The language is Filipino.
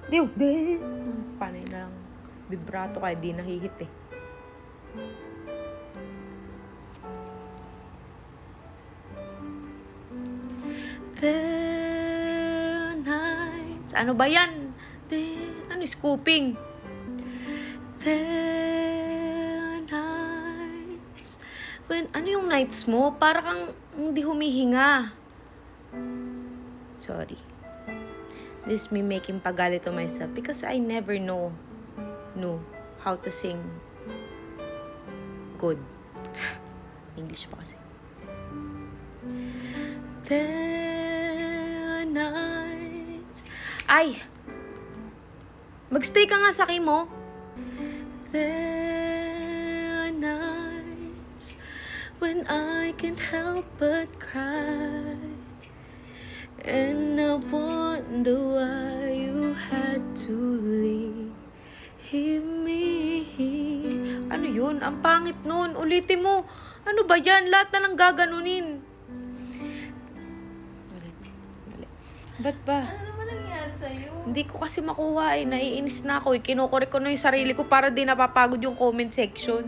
Di. Panay na lang. Vibrato kaya di nahihit eh. There are nights. Ano ba yan? Ano scooping? There are nights. Ano yung nights mo? Para kang hindi humihinga. Sorry. This is me making pagalit to myself because I never knew how to sing good. English pa kasi. There are nights. Ay! Magstay ka nga sa mo. There are nights when I can't help but cry. And I wonder why you had to leave me. Ano yun? Ang pangit nun. Ulitin mo. Ano ba yan? Lahat na lang gaganunin. Mali. Ba't ba? Ano naman nangyari sa'yo? Hindi ko kasi makuha eh. Naiinis na ako eh. Kinukorek ko na yung sarili ko para di napapagod yung comment section.